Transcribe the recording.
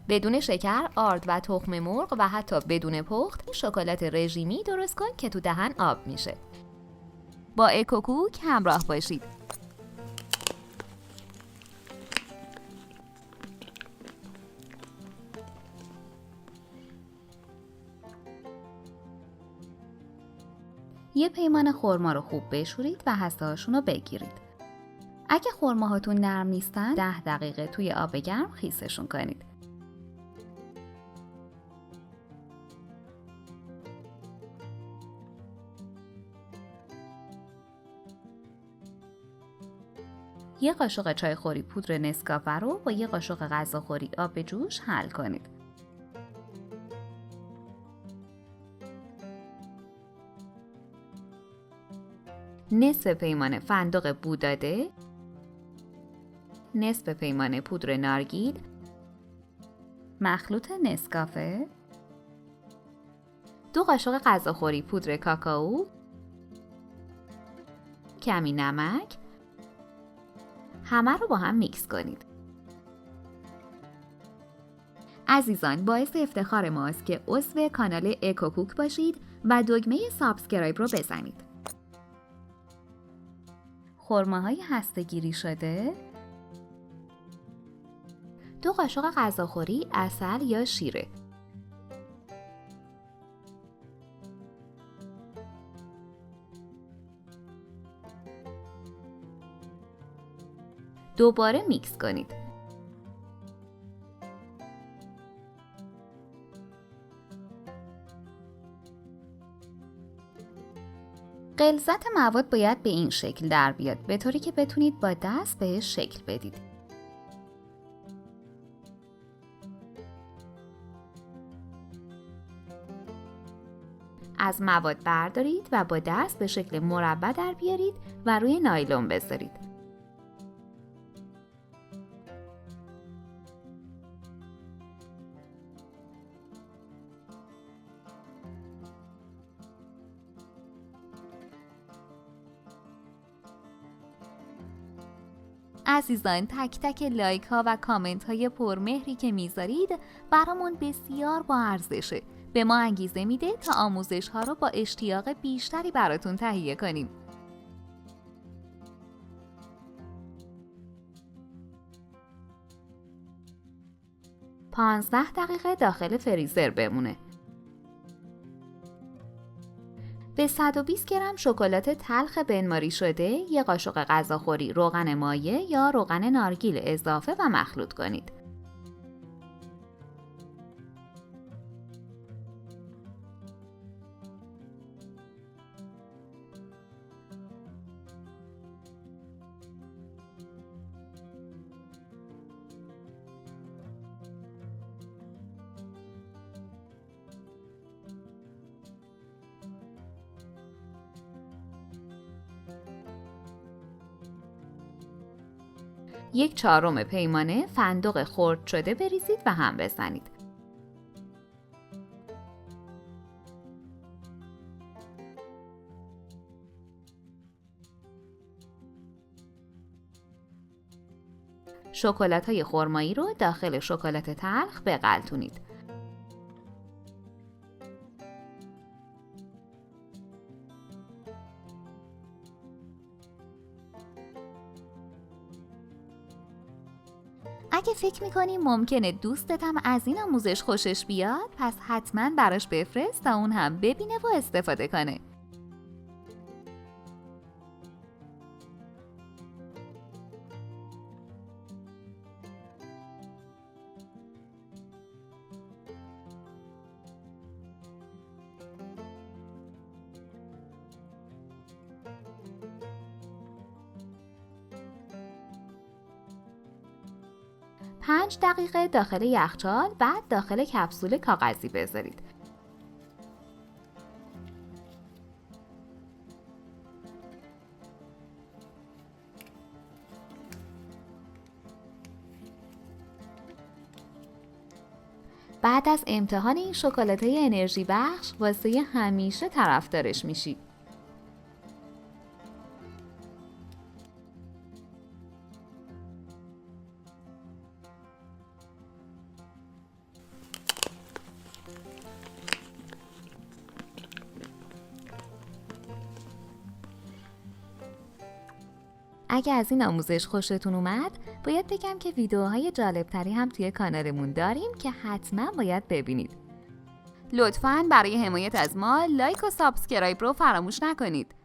بدون شکر، آرد و تخم مرغ و حتی بدون پخت شکلات رژیمی درست کن که تو دهن آب میشه. با اکوکوک همراه باشید. یه پیمان خرما رو خوب بشورید و هسته‌هاشون رو بگیرید. اگه خرماهاتون نرم نیستن 10 دقیقه توی آب گرم خیسشون کنید. یه قاشق چایخوری پودر نسکافه رو با یه قاشق غذاخوری آب جوش حل کنید. نصف پیمانه فندق بوداده، نصف پیمانه پودر نارگیل، مخلوط نسکافه، 2 قاشق غذاخوری پودر کاکائو، کمی نمک. همه رو با هم میکس کنید. عزیزان، باعث افتخار ماست که عضو کانال اکوکوک باشید و دکمه سابسکرایب رو بزنید. خرماهای هسته‌گیری شده، 2 قاشق غذاخوری عسل یا شیره، دوباره میکس کنید. غلظت مواد باید به این شکل در بیاد، به طوری که بتونید با دست بهش شکل بدید. از مواد بردارید و با دست به شکل مربع در بیارید و روی نایلون بذارید. عزیزان، تک تک لایک ها و کامنت های پرمهری که میذارید برامون بسیار با ارزشه. به ما انگیزه میده تا آموزش ها رو با اشتیاق بیشتری براتون تهیه کنیم. 15 دقیقه داخل فریزر بمونه. به 120 گرم شکلات تلخ بنماری شده، یک قاشق غذاخوری روغن مایع یا روغن نارگیل اضافه و مخلوط کنید. یک چهارم پیمانه فندق خرد شده بریزید و هم بزنید. شکلات‌های خرمایی رو داخل شکلات تلخ بغلتونید. اگه فکر می‌کنی ممکنه دوستت هم از این آموزش خوشش بیاد، پس حتما براش بفرست تا اون هم ببینه و استفاده کنه. پنج دقیقه داخل یخچال، بعد داخل کپسول کاغذی بذارید. بعد از امتحان این شکلات‌های انرژی بخش واسه همیشه طرفدارش میشی. اگه از این آموزش خوشتون اومد، باید بگم که ویدیوهای جالبتری هم توی کانالمون داریم که حتما باید ببینید. لطفاً برای حمایت از ما لایک و سابسکرایب رو فراموش نکنید.